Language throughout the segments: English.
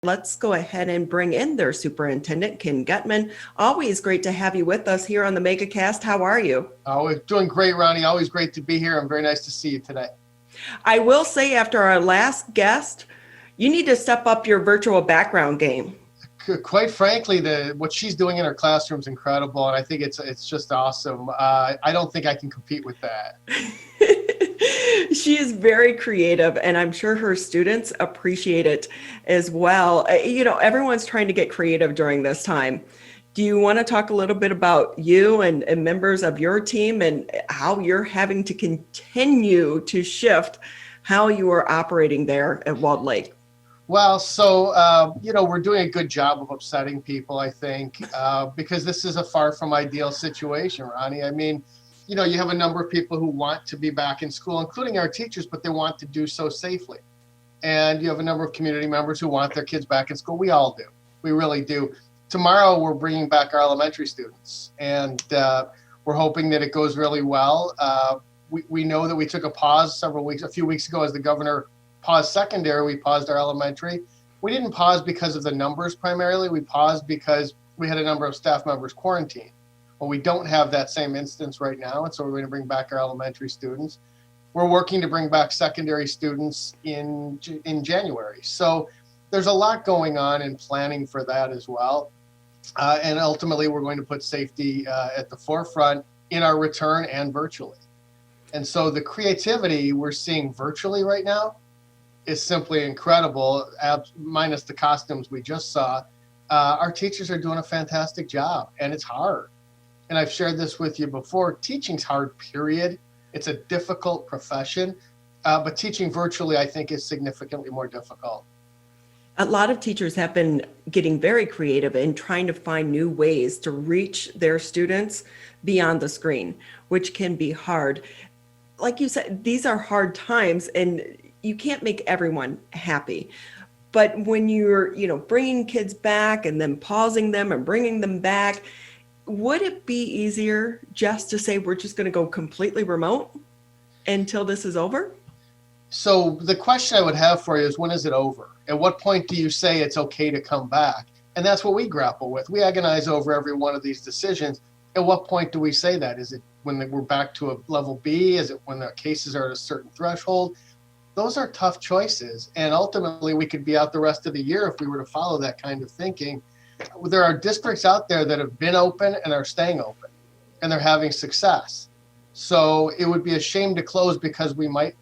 Let's go ahead and bring in their superintendent, Ken Gutman. Always great to have you with us here on the MegaCast. How are you? Oh, doing great, Ronnie. Always great to be here. I'm very nice to see you today. I will say, after our last guest, you need to step up your virtual background game. Quite frankly, what she's doing in her classroom is incredible, and I think it's just awesome. I don't think I can compete with that. She is very creative, and I'm sure her students appreciate it as well. Everyone's trying to get creative during this time. Do you want to talk a little bit about you and members of your team and how you're having to continue to shift how you are operating there at Walled Lake? Well, so, we're doing a good job of upsetting people, I think, because this is a far from ideal situation, Ronnie. I mean, you have a number of people who want to be back in school, including our teachers, but they want to do so safely. And you have a number of community members who want their kids back in school. We all do. We really do. Tomorrow, we're bringing back our elementary students, and we're hoping that it goes really well. We know that we took a pause a few weeks ago, as the governor paused secondary. We paused our elementary. We didn't pause because of the numbers primarily. We paused because we had a number of staff members quarantined. Well, we don't have that same instance right now, and so we're going to bring back our elementary students. We're working to bring back secondary students in January. So there's a lot going on in planning for that as well. And ultimately, we're going to put safety at the forefront in our return and virtually. And so the creativity we're seeing virtually right now is simply incredible, minus the costumes we just saw. Our teachers are doing a fantastic job, and it's hard. And I've shared this with you before. Teaching's hard, period. It's a difficult profession, but teaching virtually, I think, is significantly more difficult. A lot of teachers have been getting very creative in trying to find new ways to reach their students beyond the screen, which can be hard. Like you said, these are hard times, and you can't make everyone happy. But when you're, bringing kids back and then pausing them and bringing them back, would it be easier just to say we're just going to go completely remote until this is over? So the question I would have for you is, when is it over? At what point do you say it's okay to come back? And that's what we grapple with. We agonize over every one of these decisions. At what point do we say that? Is it when we're back to a level B? Is it when the cases are at a certain threshold? Those are tough choices. And ultimately, we could be out the rest of the year if we were to follow that kind of thinking. There are districts out there that have been open and are staying open, and they're having success. So it would be a shame to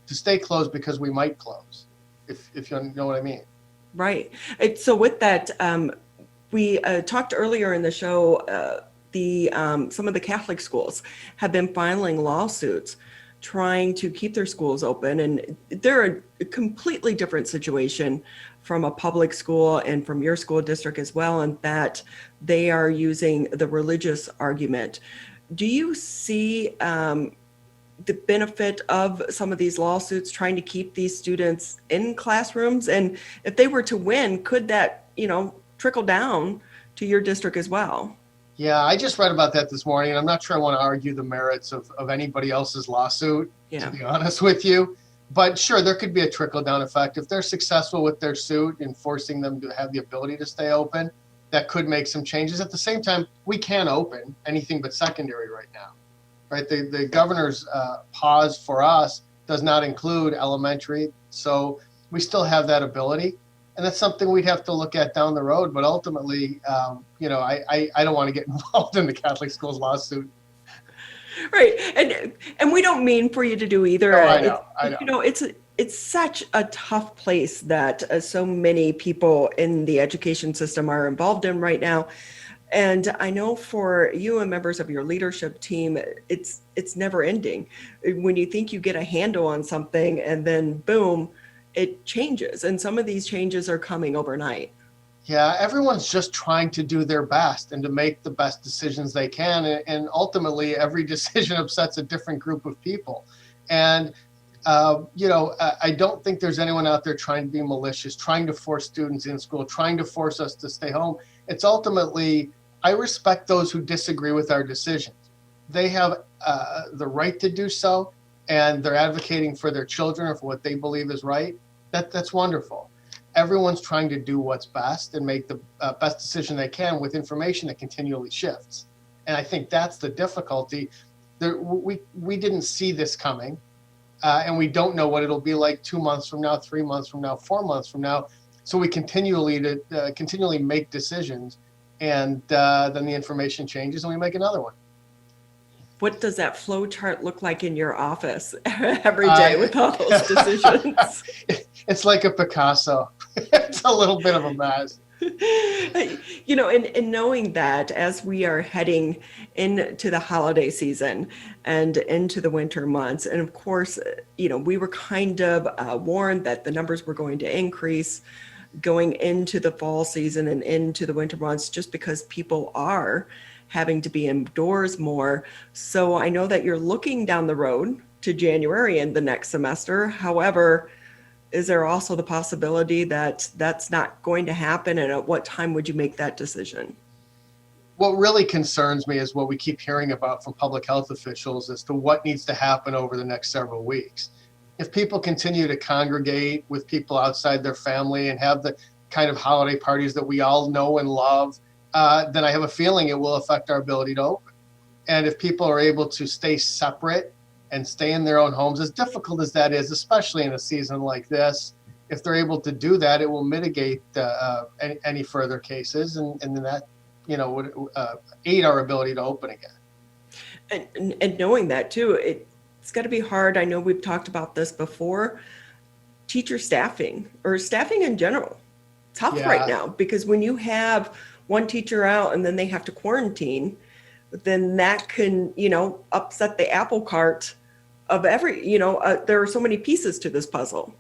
stay closed because we might close, if you know what I mean. Right. So with that, we talked earlier in the show, some of the Catholic schools have been filing lawsuits trying to keep their schools open, and they're a completely different situation from a public school and from your school district as well, in that they are using the religious argument. Do you see the benefit of some of these lawsuits trying to keep these students in classrooms? And if they were to win, could that, trickle down to your district as well? Yeah, I just read about that this morning, and I'm not sure I want to argue the merits of anybody else's lawsuit, to be honest with you. But sure, there could be a trickle-down effect. If they're successful with their suit in forcing them to have the ability to stay open, that could make some changes. At the same time, we can't open anything but secondary right now, right? The governor's pause for us does not include elementary, so we still have that ability. And that's something we'd have to look at down the road. But ultimately, I don't want to get involved in the Catholic schools lawsuit. Right. And we don't mean for you to do either. No, I know. It's such a tough place that so many people in the education system are involved in right now. And I know for you and members of your leadership team, it's never ending. When you think you get a handle on something and then boom, it changes. And some of these changes are coming overnight. Yeah, everyone's just trying to do their best and to make the best decisions they can. And ultimately, every decision upsets a different group of people. And, I don't think there's anyone out there trying to be malicious, trying to force students in school, trying to force us to stay home. It's ultimately, I respect those who disagree with our decisions. They have the right to do so, and they're advocating for their children or for what they believe is right. That's wonderful. everyone's trying to do what's best and make the best decision they can with information that continually shifts. And I think that's the difficulty. We didn't see this coming, and we don't know what it'll be like 2 months from now, 3 months from now, 4 months from now. So we continually make decisions, and then the information changes and we make another one. What does that flow chart look like in your office every day with all those decisions? It's like a Picasso. It's a little bit of a mess. You know, and knowing that as we are heading into the holiday season and into the winter months, and of course, you know, we were kind of warned that the numbers were going to increase going into the fall season and into the winter months, just because people are having to be indoors more. So I know that you're looking down the road to January and the next semester. However, is there also the possibility that that's not going to happen? And at what time would you make that decision? What really concerns me is what we keep hearing about from public health officials as to what needs to happen over the next several weeks. If people continue to congregate with people outside their family and have the kind of holiday parties that we all know and love, then I have a feeling it will affect our ability to open. And if people are able to stay separate and stay in their own homes, as difficult as that is, especially in a season like this, if they're able to do that, it will mitigate any further cases, and then that, you know, would aid our ability to open again. And knowing that too, it's got to be hard. I know we've talked about this before. Teacher staffing, or staffing in general, tough right now, because when you have one teacher out and then they have to quarantine, then that can, you know, upset the apple cart of every, you know, there are so many pieces to this puzzle.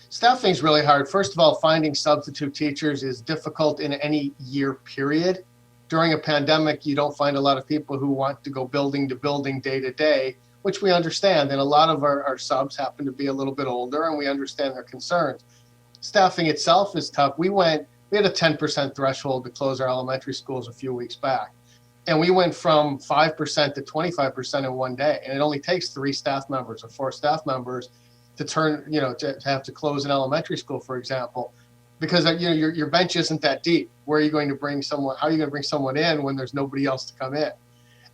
Staffing is really hard. First of all, finding substitute teachers is difficult in any year period. During a pandemic, you don't find a lot of people who want to go building to building day to day, which we understand. And a lot of our subs happen to be a little bit older, and we understand their concerns. Staffing itself is tough. We had a 10% threshold to close our elementary schools a few weeks back. And we went from 5% to 25% in one day. And it only takes 3 staff members or 4 staff members to turn, you know, to have to close an elementary school, for example, because, you know, your bench isn't that deep. Where are you going to bring someone? How are you going to bring someone in when there's nobody else to come in?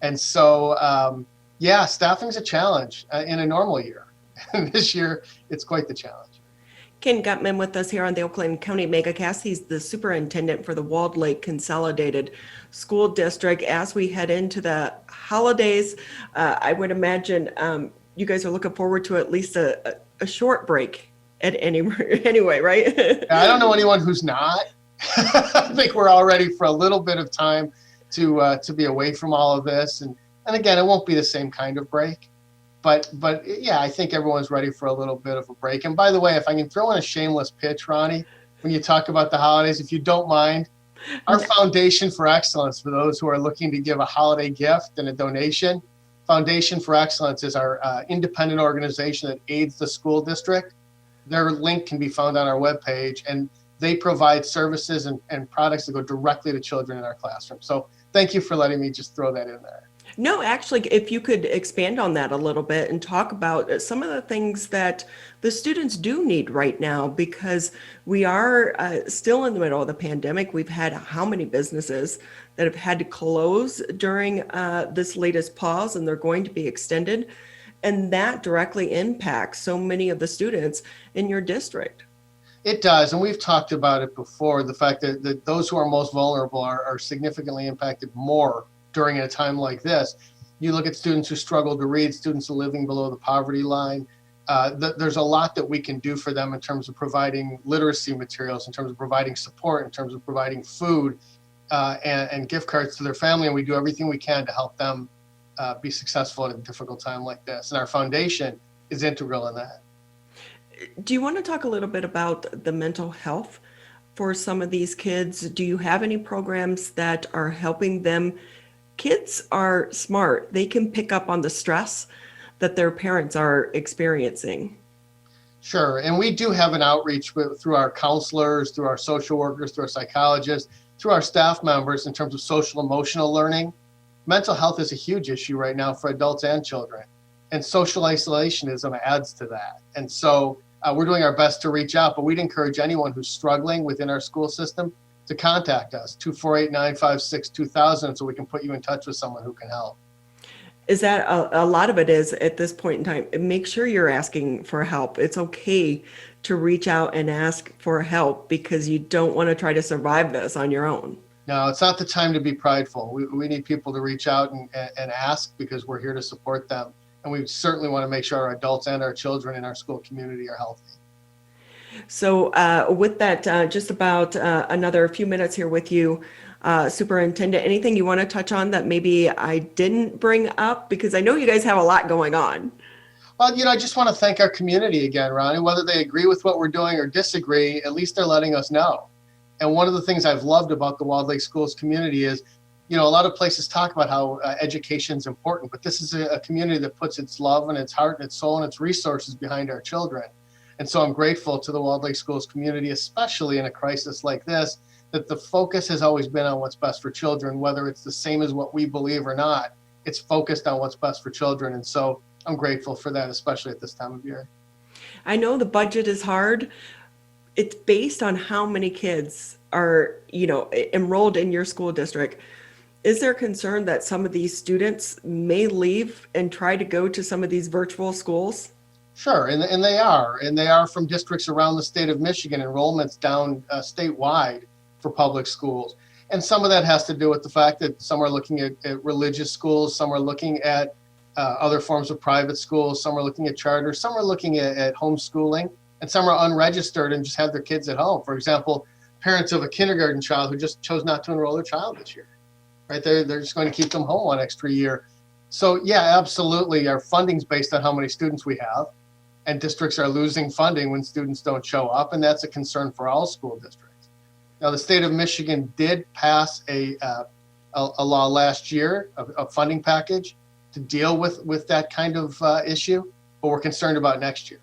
And so, yeah, staffing is a challenge in a normal year. And this year, it's quite the challenge. Ken Gutman with us here on the Oakland County Megacast. He's the superintendent for the Walled Lake Consolidated School District. As we head into the holidays, I would imagine you guys are looking forward to at least a short break at anyway, right? I don't know anyone who's not. I think we're all ready for a little bit of time to be away from all of this. And again, it won't be the same kind of break. But yeah, I think everyone's ready for a little bit of a break. And by the way, if I can throw in a shameless pitch, Ronnie, when you talk about the holidays, if you don't mind, our Foundation for Excellence, for those who are looking to give a holiday gift and a donation, Foundation for Excellence is our independent organization that aids the school district. Their link can be found on our webpage, and they provide services and products that go directly to children in our classroom. So thank you for letting me just throw that in there. No, actually, if you could expand on that a little bit and talk about some of the things that the students do need right now, because we are still in the middle of the pandemic. We've had how many businesses that have had to close during this latest pause, and they're going to be extended. And that directly impacts so many of the students in your district. It does, and we've talked about it before, the fact that those who are most vulnerable are significantly impacted more during a time like this. You look at students who struggle to read, students living below the poverty line. There's a lot that we can do for them in terms of providing literacy materials, in terms of providing support, in terms of providing food and gift cards to their family, and we do everything we can to help them be successful at a difficult time like this. And our foundation is integral in that. Do you want to talk a little bit about the mental health for some of these kids? Do you have any programs that are helping them? Kids are smart. They can pick up on the stress that their parents are experiencing. Sure. And we do have an outreach through our counselors, through our social workers, through our psychologists, through our staff members in terms of social emotional learning. Mental health is a huge issue right now for adults and children. And social isolationism adds to that. And so we're doing our best to reach out, but we'd encourage anyone who's struggling within our school system to contact us, 248-956-2000, so we can put you in touch with someone who can help. Is that a lot of it is at this point in time, make sure you're asking for help. It's okay to reach out and ask for help because you don't want to try to survive this on your own. No, it's not the time to be prideful. We need people to reach out and ask because we're here to support them. And we certainly want to make sure our adults and our children in our school community are healthy. So with that, just about another few minutes here with you, Superintendent, anything you want to touch on that maybe I didn't bring up? Because I know you guys have a lot going on. Well, I just want to thank our community again, Ronnie. Whether they agree with what we're doing or disagree, at least they're letting us know. And one of the things I've loved about the Walled Lake Schools community is, a lot of places talk about how education is important, but this is a community that puts its love and its heart and its soul and its resources behind our children. And so I'm grateful to the Walled Lake Schools community, especially in a crisis like this, that the focus has always been on what's best for children, whether it's the same as what we believe or not. It's focused on what's best for children. And so I'm grateful for that, especially at this time of year. I know the budget is hard. It's based on how many kids are, enrolled in your school district. Is there concern that some of these students may leave and try to go to some of these virtual schools? Sure, and they are from districts around the state of Michigan, enrollments down statewide for public schools. And some of that has to do with the fact that some are looking at religious schools, some are looking at other forms of private schools, some are looking at charters, some are looking at homeschooling, and some are unregistered and just have their kids at home. For example, parents of a kindergarten child who just chose not to enroll their child this year, right? They're just going to keep them home one extra year. So yeah, absolutely, our funding's based on how many students we have, and districts are losing funding when students don't show up, and that's a concern for all school districts. Now, the state of Michigan did pass a law last year, a funding package to deal with that kind of issue, but we're concerned about next year.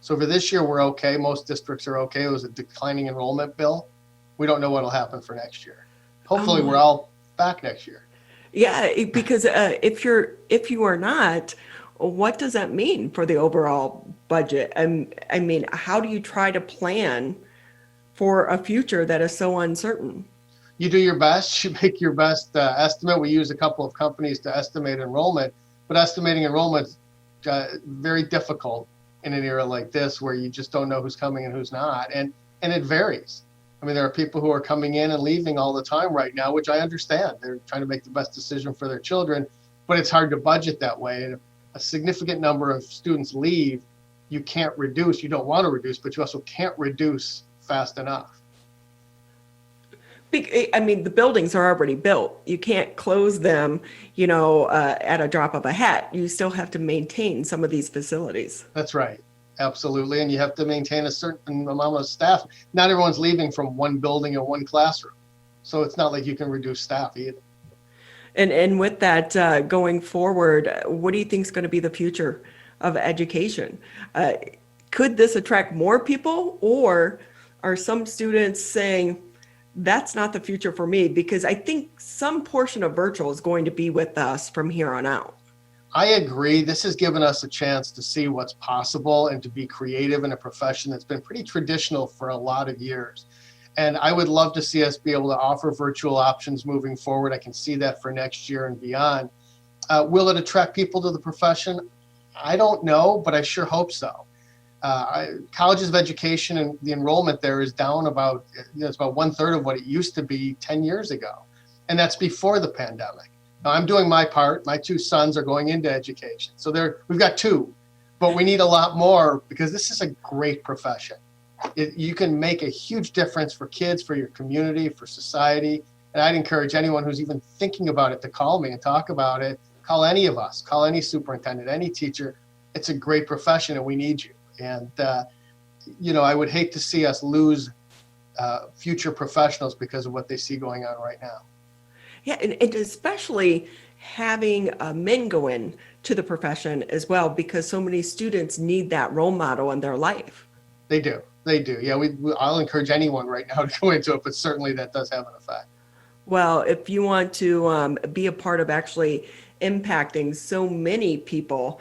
So for this year, we're okay. Most districts are okay. It was a declining enrollment bill. We don't know what will happen for next year. Hopefully, we're all back next year. Yeah, because if you are not, what does that mean for the overall budget? I mean, how do you try to plan for a future that is so uncertain? You do your best. You make your best estimate. We use a couple of companies to estimate enrollment, but estimating enrollment is very difficult in an era like this where you just don't know who's coming and who's not. And it varies. I mean, there are people who are coming in and leaving all the time right now, which I understand. They're trying to make the best decision for their children, but it's hard to budget that way. And if a significant number of students leave, you can't reduce. You don't want to reduce, but you also can't reduce fast enough. I mean, the buildings are already built. You can't close them, at a drop of a hat. You still have to maintain some of these facilities. That's right. Absolutely. And you have to maintain a certain amount of staff. Not everyone's leaving from one building or one classroom. So it's not like you can reduce staff either. And with that, going forward, what do you think is going to be the future of education? Could this attract more people, or are some students saying, that's not the future for me? Because I think some portion of virtual is going to be with us from here on out. I agree. This has given us a chance to see what's possible and to be creative in a profession that's been pretty traditional for a lot of years. And I would love to see us be able to offer virtual options moving forward. I can see that for next year and beyond. Will it attract people to the profession? I don't know, but I sure hope so. Colleges of education and the enrollment there is down about, it's about 1/3 of what it used to be 10 years ago. And that's before the pandemic. Now, I'm doing my part. My 2 sons are going into education. So we've got 2, but we need a lot more because this is a great profession. You can make a huge difference for kids, for your community, for society. And I'd encourage anyone who's even thinking about it to call me and talk about it. Call any of us, call any superintendent, any teacher. It's a great profession and we need you. And, I would hate to see us lose future professionals because of what they see going on right now. Yeah, and especially having men go in to the profession as well, because so many students need that role model in their life. They do. Yeah, I'll encourage anyone right now to go into it, but certainly that does have an effect. Well, if you want to be a part of actually impacting so many people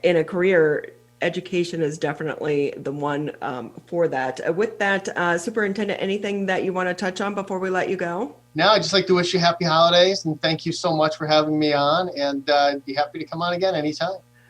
in a career, education is definitely the one for that. With that, Superintendent, anything that you want to touch on before we let you go? Now, I'd just like to wish you happy holidays and thank you so much for having me on, and I'd be happy to come on again anytime.